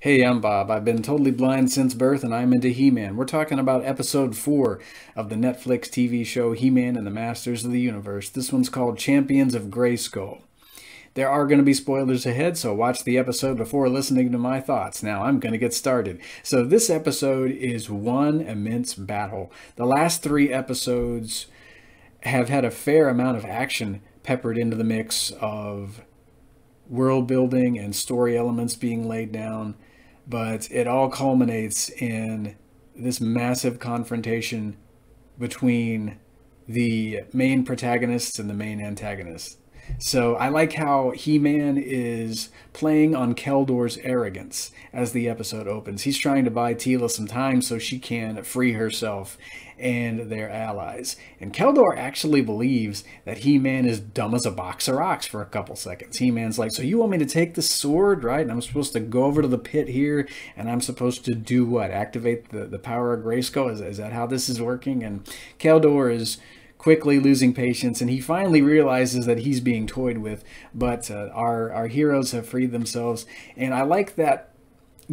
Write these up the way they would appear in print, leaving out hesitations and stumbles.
Hey, I'm Bob. I've been totally blind since birth and I'm into He-Man. We're talking about episode 4 of the Netflix TV show He-Man and the Masters of the Universe. This one's called Champions of Grayskull. There are going to be spoilers ahead, so watch the episode before listening to my thoughts. Now, I'm going to get started. So this episode is one immense battle. The last 3 episodes have had a fair amount of action peppered into the mix of world building and story elements being laid down. But it all culminates in this massive confrontation between the main protagonists and the main antagonists. So I like how He-Man is playing on Keldor's arrogance as the episode opens. He's trying to buy Teela some time so she can free herself and their allies. And Keldor actually believes that He-Man is dumb as a box of rocks for a couple seconds. He-Man's like, so you want me to take the sword, right? And I'm supposed to go over to the pit here, and I'm supposed to do what? Activate the power of Grayskull? Is that how this is working? And Keldor is quickly losing patience, and he finally realizes that he's being toyed with, but our heroes have freed themselves. And I like that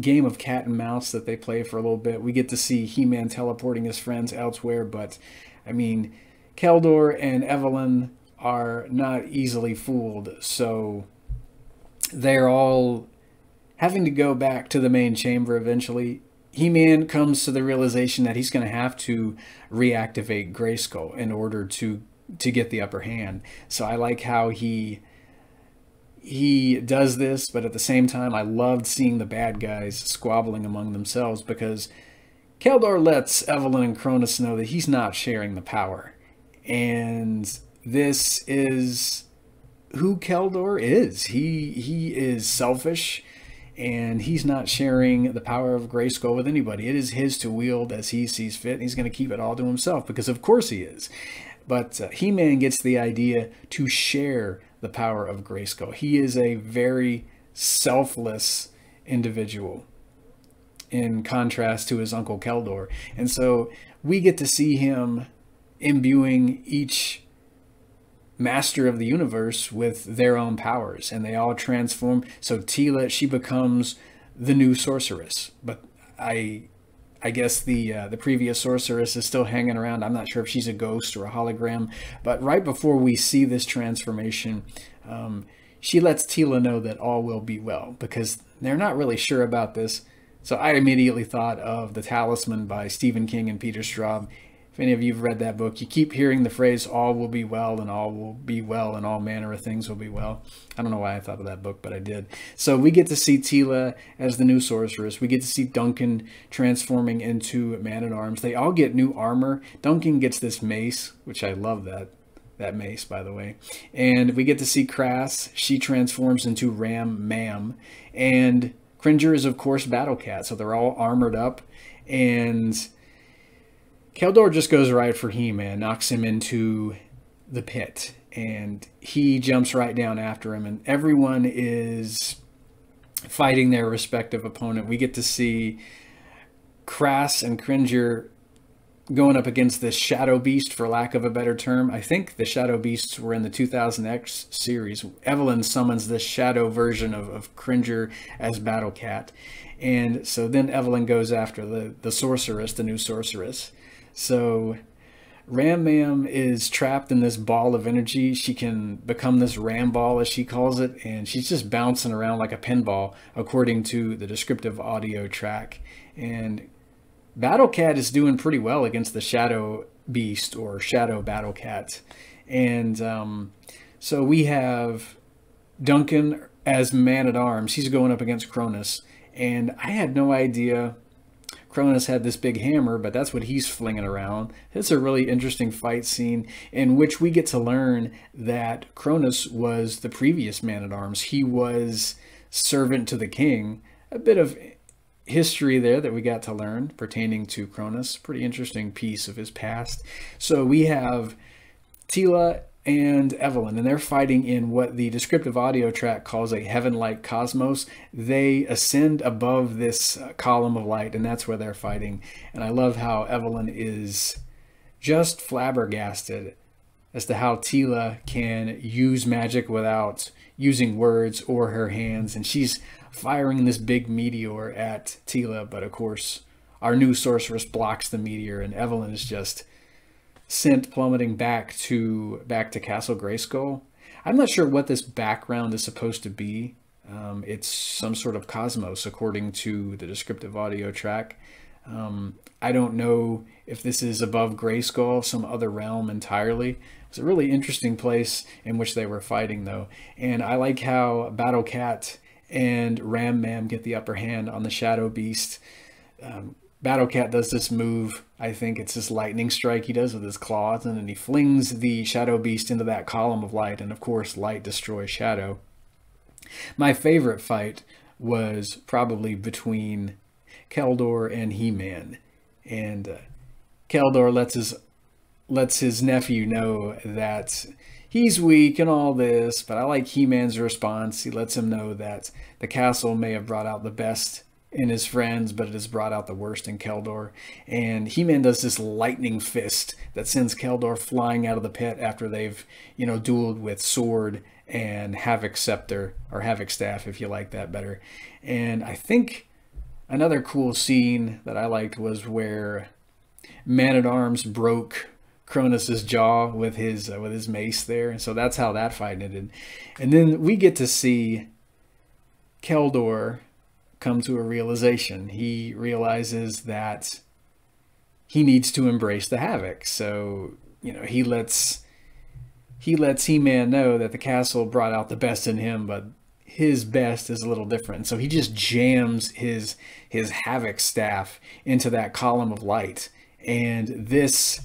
game of cat and mouse that they play for a little bit. We get to see He-Man teleporting his friends elsewhere, but I mean, Keldor and Evelyn are not easily fooled, so they're all having to go back to the main chamber eventually. He-Man comes to the realization that he's going to have to reactivate Grayskull in order to get the upper hand. So I like how he does this, but at the same time, I loved seeing the bad guys squabbling among themselves, because Keldor lets Evelyn and Cronus know that he's not sharing the power. And this is who Keldor is. He is selfish, and he's not sharing the power of Grayskull with anybody. It is his to wield as he sees fit, and he's going to keep it all to himself, because of course he is. But He-Man gets the idea to share the power of Grayskull. He is a very selfless individual in contrast to his uncle Keldor. And so we get to see him imbuing each master of the universe with their own powers, and they all transform. So Teela, she becomes the new sorceress, but I guess the previous sorceress is still hanging around. I'm not sure if she's a ghost or a hologram, but right before we see this transformation, she lets Teela know that all will be well, because they're not really sure about this. So I immediately thought of The Talisman by Stephen King and Peter Straub. If any of you have read that book, you keep hearing the phrase, all will be well, and all will be well, and all manner of things will be well. I don't know why I thought of that book, but I did. So we get to see Teela as the new sorceress. We get to see Duncan transforming into Man-at-Arms. They all get new armor. Duncan gets this mace, which I love that mace, by the way. And we get to see Crass. She transforms into Ram Mam. And Cringer is, of course, Battle Cat. So they're all armored up. And Keldor just goes right for He-Man, knocks him into the pit, and he jumps right down after him, and everyone is fighting their respective opponent. We get to see Crass and Cringer going up against this Shadow Beast, for lack of a better term. I think the Shadow Beasts were in the 2000X series. Evelyn summons this shadow version of Cringer as Battle Cat. And so then Evelyn goes after the sorceress, the new sorceress. So Ram Mam is trapped in this ball of energy. She can become this Ram Ball, as she calls it, and she's just bouncing around like a pinball, according to the descriptive audio track. And Battle Cat is doing pretty well against the Shadow Beast, or Shadow Battle Cat. And so we have Duncan as Man-at-Arms. He's going up against Cronus. And I had no idea Cronus had this big hammer, but that's what he's flinging around. It's a really interesting fight scene in which we get to learn that Cronus was the previous Man-at-Arms. He was servant to the king. A bit of history there that we got to learn pertaining to Cronus. Pretty interesting piece of his past. So we have Teela and Evelyn, and they're fighting in what the descriptive audio track calls a heaven-like cosmos. They ascend above this column of light, and that's where they're fighting. And I love how Evelyn is just flabbergasted as to how Tila can use magic without using words or her hands. And she's firing this big meteor at Tila, but of course our new sorceress blocks the meteor, and Evelyn is just sent plummeting back to Castle Grayskull. I'm not sure what this background is supposed to be. It's some sort of cosmos, according to the descriptive audio track. I don't know if this is above Grayskull, some other realm entirely. It's a really interesting place in which they were fighting, though. And I like how Battle Cat and Ram Man get the upper hand on the Shadow Beast. Battle Cat does this move, I think it's this lightning strike he does with his claws, and then he flings the Shadow Beast into that column of light, and of course light destroys shadow. My favorite fight was probably between Keldor and He-Man, and Keldor lets his nephew know that he's weak and all this, but I like He-Man's response. He lets him know that the castle may have brought out the best in his friends, but it has brought out the worst in Keldor. And He-Man does this lightning fist that sends Keldor flying out of the pit after they've, dueled with sword and Havoc Scepter, or Havoc Staff, if you like that better. And I think another cool scene that I liked was where Man-at-Arms broke Cronus's jaw with his mace there. So that's how that fight ended. And then we get to see Keldor come to a realization. He realizes that he needs to embrace the Havoc. So, he lets He-Man know that the castle brought out the best in him, but his best is a little different. So he just jams his Havoc staff into that column of light. And this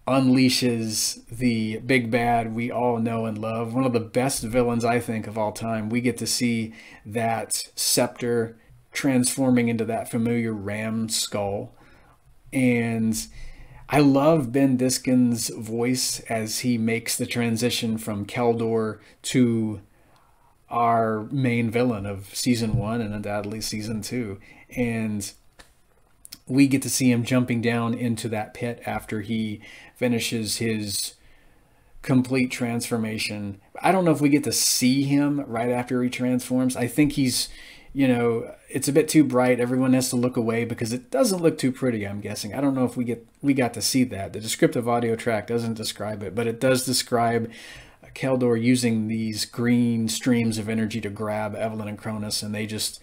unleashes the big bad we all know and love. One of the best villains, I think, of all time. We get to see that scepter transforming into that familiar ram skull. And I love Ben Diskin's voice as he makes the transition from Keldor to our main villain of season 1 and undoubtedly season 2. And we get to see him jumping down into that pit after he finishes his complete transformation. I don't know if we get to see him right after he transforms. I think he's, it's a bit too bright. Everyone has to look away because it doesn't look too pretty, I'm guessing. I don't know if we got to see that. The descriptive audio track doesn't describe it, but it does describe Keldor using these green streams of energy to grab Evelyn and Cronus, and they just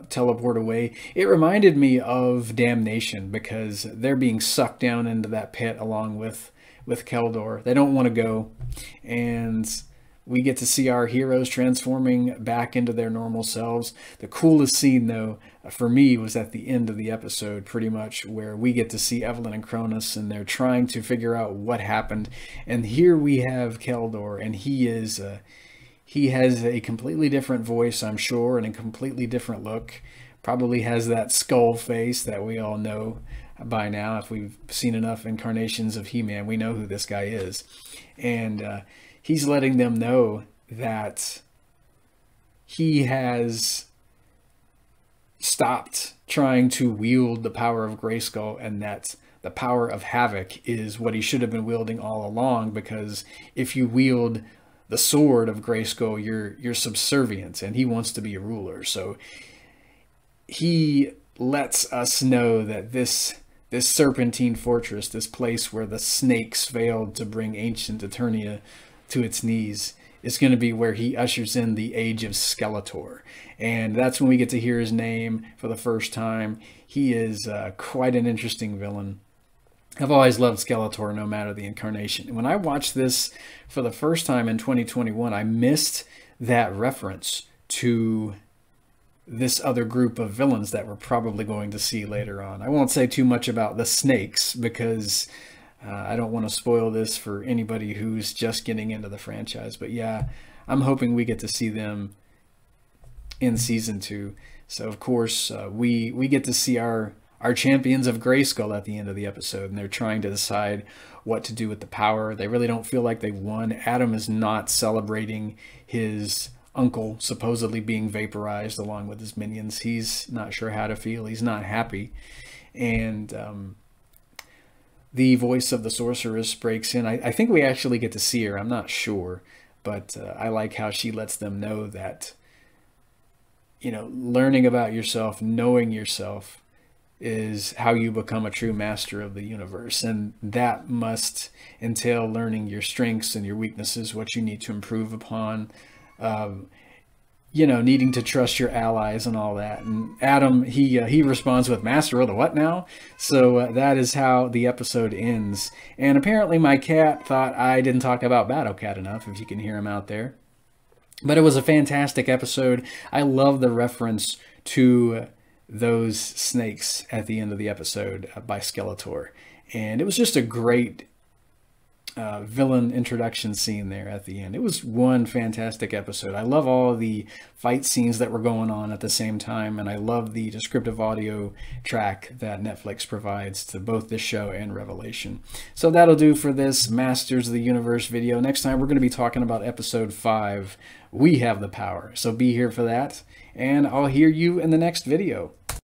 teleport away. It reminded me of Damnation because they're being sucked down into that pit along with Keldor. They don't want to go, and we get to see our heroes transforming back into their normal selves. The coolest scene, though, for me, was at the end of the episode, pretty much, where we get to see Evelyn and Cronus, and they're trying to figure out what happened. And here we have Keldor, and he has a completely different voice, I'm sure, and a completely different look. Probably has that skull face that we all know by now. If we've seen enough incarnations of He-Man, we know who this guy is. And he's letting them know that he has stopped trying to wield the power of Grayskull, and that the power of Havoc is what he should have been wielding all along, because if you wield the sword of Grayskull, you're subservient, and he wants to be a ruler. So he lets us know that this Serpentine Fortress, this place where the snakes failed to bring ancient Eternia to its knees, is going to be where he ushers in the Age of Skeletor. And that's when we get to hear his name for the first time. He is quite an interesting villain. I've always loved Skeletor, no matter the incarnation. When I watched this for the first time in 2021, I missed that reference to this other group of villains that we're probably going to see later on. I won't say too much about the snakes because I don't want to spoil this for anybody who's just getting into the franchise. But yeah, I'm hoping we get to see them in season 2. So of course, we get to see our champions of Grayskull at the end of the episode, and they're trying to decide what to do with the power. They really don't feel like they've won. Adam is not celebrating his uncle supposedly being vaporized along with his minions. He's not sure how to feel. He's not happy. And the voice of the sorceress breaks in. I think we actually get to see her. I'm not sure, but I like how she lets them know that, you know, learning about yourself, knowing yourself is how you become a true master of the universe. And that must entail learning your strengths and your weaknesses, what you need to improve upon, you know, needing to trust your allies and all that. And Adam, he responds with, "Master of the what now?" So that is how the episode ends. And apparently my cat thought I didn't talk about Battle Cat enough, if you can hear him out there. But it was a fantastic episode. I love the reference to those snakes at the end of the episode by Skeletor. And it was just a great villain introduction scene there at the end. It was one fantastic episode. I love all the fight scenes that were going on at the same time, and I love the descriptive audio track that Netflix provides to both this show and Revelation. So that'll do for this Masters of the Universe video. Next time we're going to be talking about episode 5, We Have the Power. So be here for that, and I'll hear you in the next video.